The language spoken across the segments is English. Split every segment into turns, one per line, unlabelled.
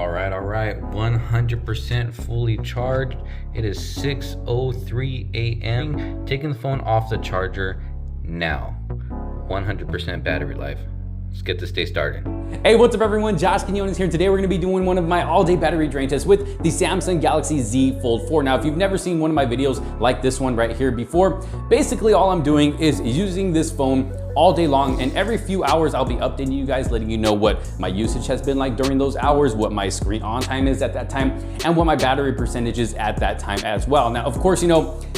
All right, 100% fully charged. It is 6:03 a.m. Taking the phone off the charger now. 100% battery life. Let's get this day started.
Hey, what's up everyone? Josh Quinones here. Today we're gonna be doing one of my all-day battery drain tests with the Samsung Galaxy Z Fold 4. Now, if you've never seen one of my videos like this one right here before, basically all I'm doing is using this phone all day long, and every few hours I'll be updating you guys, letting you know what my usage has been like during those hours, what my screen on time is at that time, and what my battery percentage is at that time as well. Now, of course,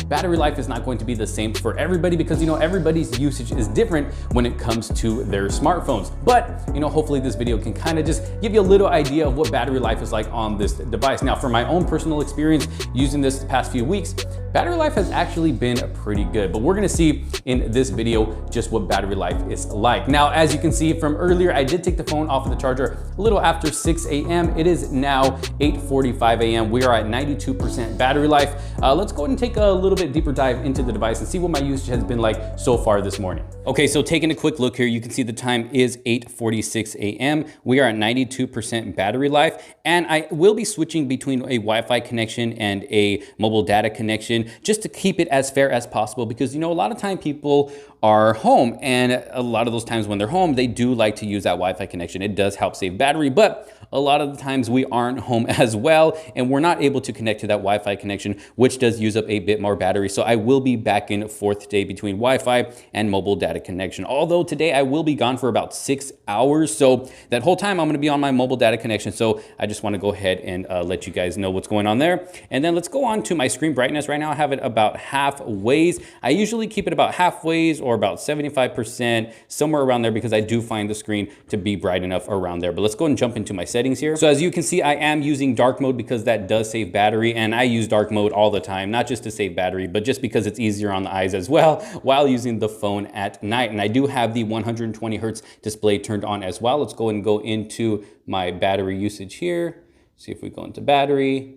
battery life is not going to be the same for everybody because everybody's usage is different when it comes to their smartphones. But hopefully this video can kind of just give you a little idea of what battery life is like on this device. Now, from my own personal experience using this the past few weeks, battery life has actually been pretty good, but we're gonna see in this video just what battery life is like. Now, as you can see from earlier, I did take the phone off of the charger a little after 6 a.m. It is now 8:45 a.m. We are at 92% battery life. Let's go ahead and take a little bit deeper dive into the device and see what my usage has been like so far this morning. Okay, so taking a quick look here, you can see the time is 8:46 a.m. We are at 92% battery life, and I will be switching between a Wi-Fi connection and a mobile data connection just to keep it as fair as possible, because a lot of time people are home, and a lot of those times when they're home, they do like to use that Wi-Fi connection. It does help save battery, but a lot of the times we aren't home as well, and we're not able to connect to that Wi-Fi connection, which does use up a bit more battery. So I will be back and forth today between Wi-Fi and mobile data connection. Although today I will be gone for about 6 hours. So that whole time I'm gonna be on my mobile data connection. So I just wanna go ahead and let you guys know what's going on there. And then let's go on to my screen brightness. Right now I have it about halfways. I usually keep it about halfways or about 75%, somewhere around there, because I do find the screen to be bright enough around there. But let's go and jump into my settings here. So as you can see, I am using dark mode because that does save battery, and I use dark mode all the time, not just to save battery, but just because it's easier on the eyes as well while using the phone at night. And I do have the 120 Hertz display turned on as well. Let's go and go into my battery usage here. See if we go into battery.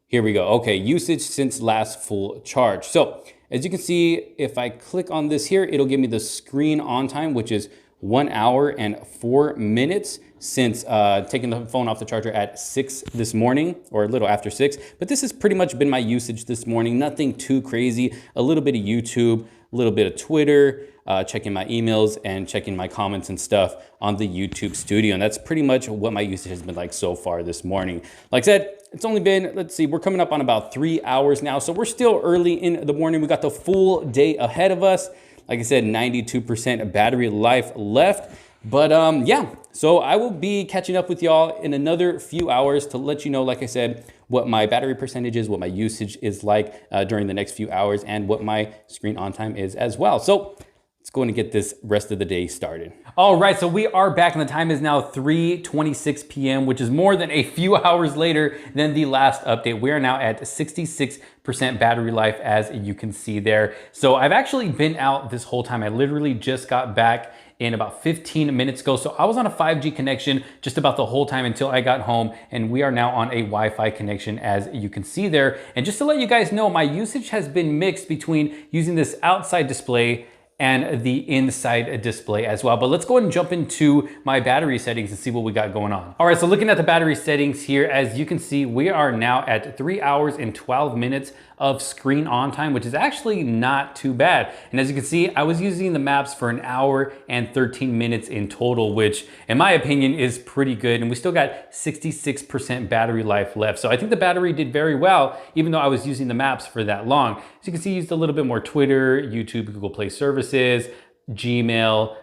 Here we go. Okay, usage since last full charge. So as you can see, if I click on this here, it'll give me the screen on time, which is 1 hour and 4 minutes since taking the phone off the charger at 6 this morning, or a little after 6. But this has pretty much been my usage this morning. Nothing too crazy. A little bit of YouTube, a little bit of Twitter, checking my emails and checking my comments and stuff on the YouTube studio. And that's pretty much what my usage has been like so far this morning. Like I said, it's only been, let's see, we're coming up on about 3 hours now. So we're still early in the morning. We got the full day ahead of us. Like I said, 92% battery life left. But yeah, so I will be catching up with y'all in another few hours to let you know, like I said, what my battery percentage is, what my usage is like during the next few hours, and what my screen on time is as well. So let's go and get this rest of the day started. All right, so we are back, and the time is now 3:26 p.m., which is more than a few hours later than the last update. We are now at 66% battery life, as you can see there. So I've actually been out this whole time. I literally just got back in about 15 minutes ago. So I was on a 5G connection just about the whole time until I got home, and we are now on a Wi-Fi connection, as you can see there. And just to let you guys know, my usage has been mixed between using this outside display and the inside display as well. But let's go ahead and jump into my battery settings and see what we got going on. All right, so looking at the battery settings here, as you can see, we are now at 3 hours and 12 minutes of screen on time, which is actually not too bad. And as you can see, I was using the maps for 1 hour and 13 minutes in total, which in my opinion is pretty good. And we still got 66% battery life left. So I think the battery did very well, even though I was using the maps for that long. As you can see, I used a little bit more Twitter, YouTube, Google Play services, Gmail,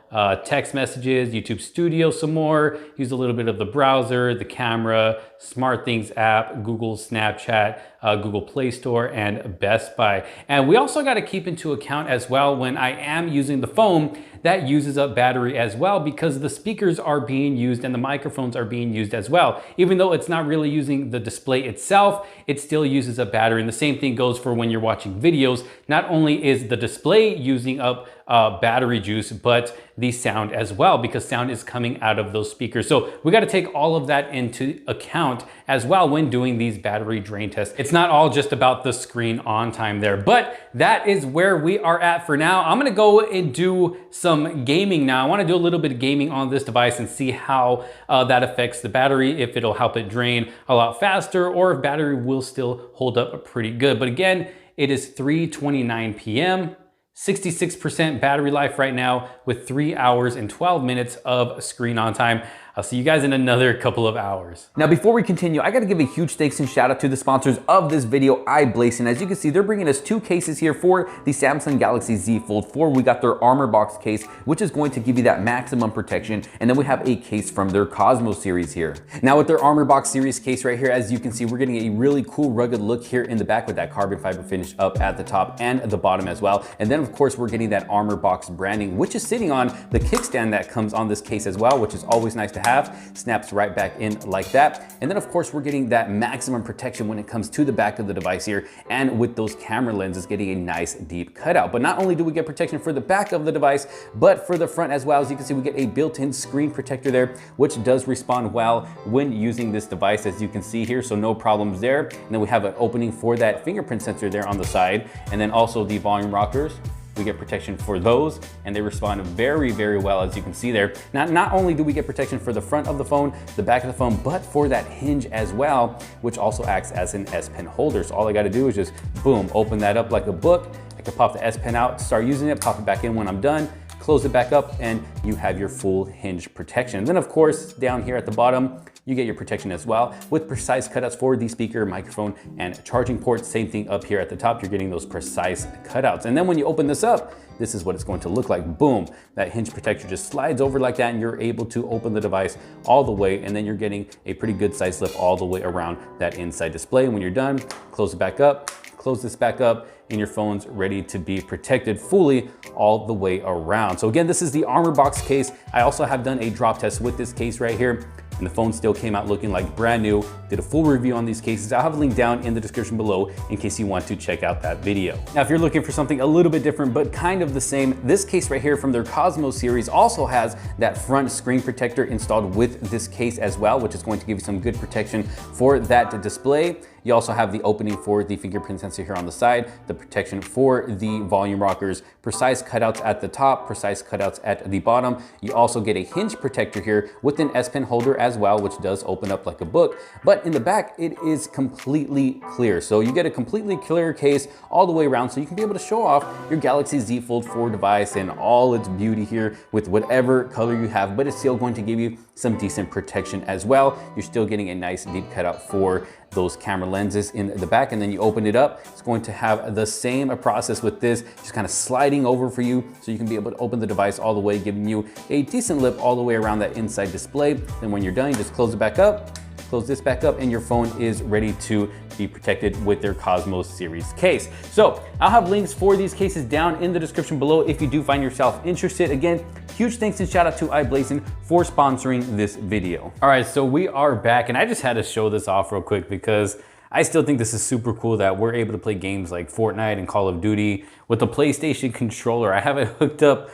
text messages, YouTube Studio some more, used a little bit of the browser, the camera, SmartThings app, Google Snapchat, Google Play Store, and Best Buy. And we also got to keep into account as well, when I am using the phone, that uses up battery as well, because the speakers are being used and the microphones are being used as well. Even though it's not really using the display itself, it still uses up battery. And the same thing goes for when you're watching videos. Not only is the display using up battery juice, but the sound as well, because sound is coming out of those speakers. So we got to take all of that into account as well when doing these battery drain tests. It's not all just about the screen on time there, but that is where we are at for now. I'm gonna go and do some gaming now. I wanna do a little bit of gaming on this device and see how that affects the battery, if it'll help it drain a lot faster, or if battery will still hold up pretty good. But again, it is 3:29 p.m. 66% battery life right now with 3 hours and 12 minutes of screen on time. I'll see you guys in another couple of hours.
Now, before we continue, I gotta give a huge thanks and shout out to the sponsors of this video, iBlazing. As you can see, they're bringing us 2 cases here for the Samsung Galaxy Z Fold 4. We got their Armor Box case, which is going to give you that maximum protection. And then we have a case from their Cosmo series here. Now with their Armor Box series case right here, as you can see, we're getting a really cool rugged look here in the back with that carbon fiber finish up at the top and the bottom as well. And then of course, we're getting that Armor Box branding, which is sitting on the kickstand that comes on this case as well, which is always nice to have. Snaps right back in like that. And then of course, we're getting that maximum protection when it comes to the back of the device here, and with those camera lenses getting a nice deep cutout. But not only do we get protection for the back of the device, but for the front as well. As you can see, we get a built-in screen protector there, which does respond well when using this device, as you can see here, so no problems there. And then we have an opening for that fingerprint sensor there on the side, and then also the volume rockers. We get protection for those, and they respond very, very well, as you can see there. Now, not only do we get protection for the front of the phone, the back of the phone, but for that hinge as well, which also acts as an S Pen holder. So all I gotta do is just, boom, open that up like a book. I can pop the S Pen out, start using it, pop it back in when I'm done, close it back up, and you have your full hinge protection. And then of course, down here at the bottom, you get your protection as well with precise cutouts for the speaker, microphone, and charging port. Same thing up here at the top, you're getting those precise cutouts. And then when you open this up, this is what it's going to look like. Boom, that hinge protector just slides over like that, and you're able to open the device all the way, and then you're getting a pretty good size lift all the way around that inside display. And when you're done, close it back up, close this back up, and your phone's ready to be protected fully all the way around. So again, this is the Armor Box case. I also have done a drop test with this case right here, and the phone still came out looking like brand new. Did a full review on these cases. I'll have a link down in the description below in case you want to check out that video. Now, if you're looking for something a little bit different, but kind of the same, this case right here from their Cosmo series also has that front screen protector installed with this case as well, which is going to give you some good protection for that display. You also have the opening for the fingerprint sensor here on the side, the protection for the volume rockers, precise cutouts at the top, precise cutouts at the bottom. You also get a hinge protector here with an S Pen holder as well, which does open up like a book. But in the back, it is completely clear. So you get a completely clear case all the way around, so you can be able to show off your Galaxy Z Fold 4 device in all its beauty here with whatever color you have, but it's still going to give you some decent protection as well. You're still getting a nice deep cutout for those camera lenses in the back. And then you open it up, it's going to have the same process with this, just kind of sliding over for you, so you can be able to open the device all the way, giving you a decent lip all the way around that inside display. Then when you're done, you just close it back up, close this back up, and your phone is ready to be protected with their Cosmo series case. So I'll have links for these cases down in the description below if you do find yourself interested. Again, huge thanks and shout out to iBlazing for sponsoring this video.
All right, so we are back, and I just had to show this off real quick because I still think this is super cool that we're able to play games like Fortnite and Call of Duty with the PlayStation controller. I have it hooked up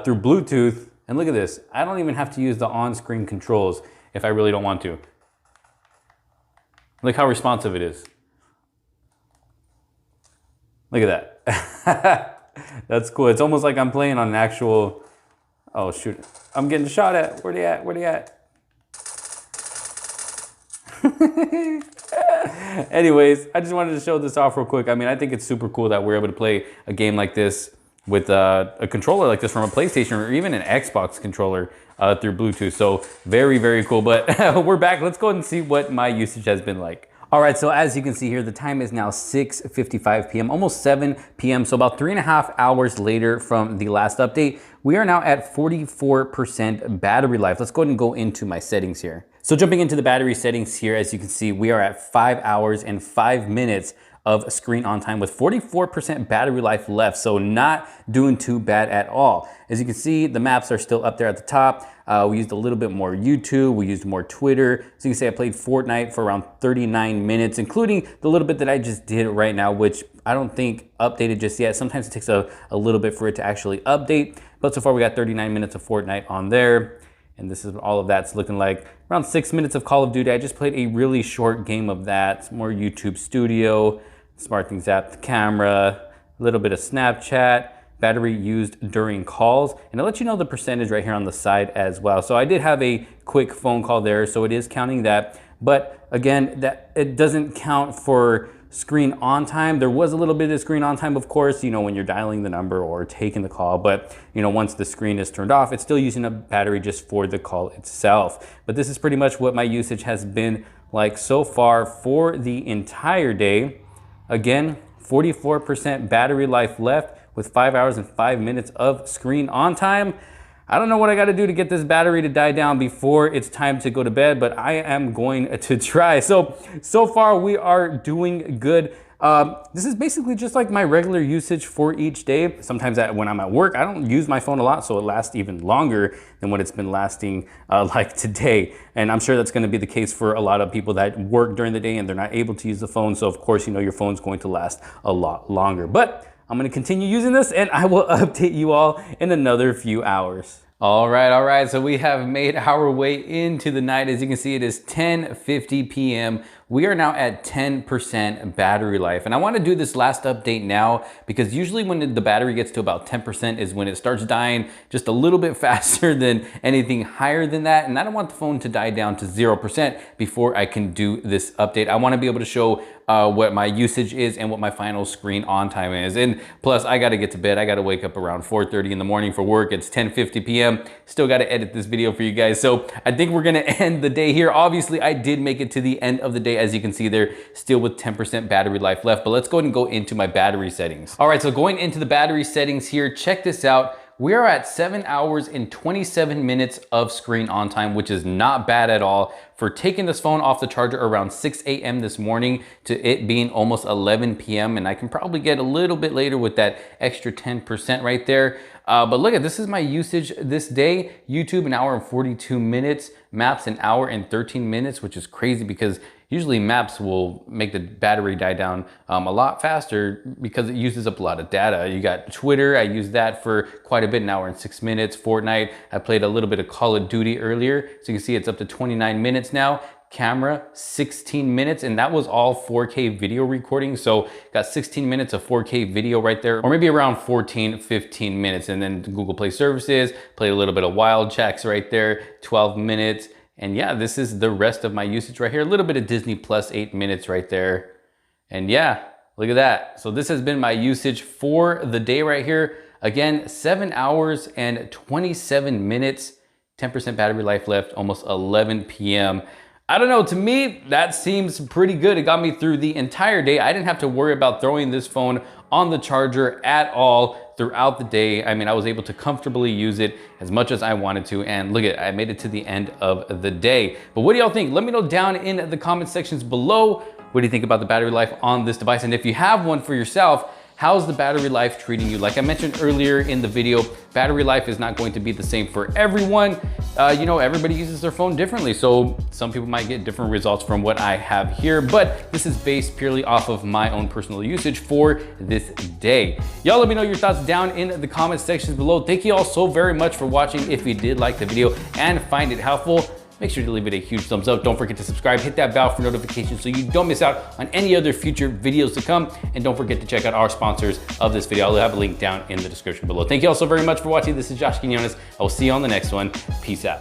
through Bluetooth, and look at this. I don't even have to use the on-screen controls if I really don't want to. Look how responsive it is. Look at that. That's cool. It's almost like I'm playing on an actual, oh shoot, I'm getting shot at. Where they at? Where they at? Anyways, I just wanted to show this off real quick. I mean, I think it's super cool that we're able to play a game like this with a controller like this from a PlayStation or even an Xbox controller through Bluetooth. So very, very cool. But we're back. Let's go ahead and see what my usage has been like. All right, so as you can see here, the time is now 6:55 p.m., almost 7 p.m. So about 3.5 hours later from the last update, we are now at 44% battery life. Let's go ahead and go into my settings here. So jumping into the battery settings here, as you can see, we are at 5 hours and 5 minutes of screen on time with 44% battery life left. So not doing too bad at all. As you can see, the maps are still up there at the top. We used a little bit more YouTube, we used more Twitter. So you can see I played Fortnite for around 39 minutes, including the little bit that I just did right now, which I don't think updated just yet. Sometimes it takes a little bit for it to actually update. But so far we got 39 minutes of Fortnite on there. And this is what all of that's looking like. Around 6 minutes of Call of Duty. I just played a really short game of that. Some more YouTube Studio, Smart Things app, the camera, a little bit of Snapchat, battery used during calls. And I'll let you know the percentage right here on the side as well. So I did have a quick phone call there, so it is counting that. But again, that it doesn't count for screen on time. There was a little bit of screen on time, of course, you know, when you're dialing the number or taking the call, but you know, once the screen is turned off, it's still using a battery just for the call itself. But this is pretty much what my usage has been like so far for the entire day. Again, 44% battery life left with 5 hours and 5 minutes of screen on time. I don't know what I got to do to get this battery to die down before it's time to go to bed, but I am going to try. So far we are doing good. This is basically just like my regular usage for each day. Sometimes when I'm at work, I don't use my phone a lot, so it lasts even longer than what it's been lasting like today. And I'm sure that's going to be the case for a lot of people that work during the day and they're not able to use the phone. So of course, you know, your phone's going to last a lot longer. But I'm going to continue using this and I will update you all in another few hours. All right. So we have made our way into the night. As you can see, it is 10:50 p.m. We are now at 10% battery life. And I want to do this last update now because usually when the battery gets to about 10% is when it starts dying just a little bit faster than anything higher than that. And I don't want the phone to die down to 0% before I can do this update. I want to be able to show what my usage is and what my final screen on time is. And plus I got to get to bed. I got to wake up around 4:30 in the morning for work. It's 10:50 p.m. Still got to edit this video for you guys. So I think we're going to end the day here. Obviously I did make it to the end of the day. As you can see there, still with 10% battery life left, but let's go ahead and go into my battery settings. All right, so going into the battery settings here, check this out. We are at 7 hours and 27 minutes of screen on time, which is not bad at all for taking this phone off the charger around 6 a.m. this morning to it being almost 11 p.m. And I can probably get a little bit later with that extra 10% right there. But look at this is my usage this day. YouTube, 1 hour and 42 minutes. Maps, 1 hour and 13 minutes, which is crazy because usually maps will make the battery die down a lot faster because it uses up a lot of data. You got Twitter, I used that for quite a bit, 1 hour and 6 minutes. Fortnite, I played a little bit of Call of Duty earlier. So you can see it's up to 29 minutes now. Camera, 16 minutes, and that was all 4K video recording. So got 16 minutes of 4K video right there, or maybe around 14, 15 minutes. And then Google Play services, played a little bit of Wild Checks right there, 12 minutes. And yeah, this is the rest of my usage right here. A little bit of Disney Plus, 8 minutes right there. And yeah, look at that. So this has been my usage for the day right here. Again, 7 hours and 27 minutes, 10% battery life left, almost 11 p.m. I don't know, to me, that seems pretty good. It got me through the entire day. I didn't have to worry about throwing this phone on the charger at all throughout the day. I mean, I was able to comfortably use it as much as I wanted to. And look at it, I made it to the end of the day. But what do y'all think? Let me know down in the comment sections below. What do you think about the battery life on this device? And if you have one for yourself, how's the battery life treating you? Like I mentioned earlier in the video, battery life is not going to be the same for everyone. You know, everybody uses their phone differently. So some people might get different results from what I have here, but this is based purely off of my own personal usage for this day. Y'all let me know your thoughts down in the comment sections below. Thank you all so very much for watching. If you did like the video and find it helpful, make sure to leave it a huge thumbs up. Don't forget to subscribe, hit that bell for notifications so you don't miss out on any other future videos to come. And don't forget to check out our sponsors of this video. I'll have a link down in the description below. Thank you all so very much for watching. This is Josh Quinones. I will see you on the next one. Peace out.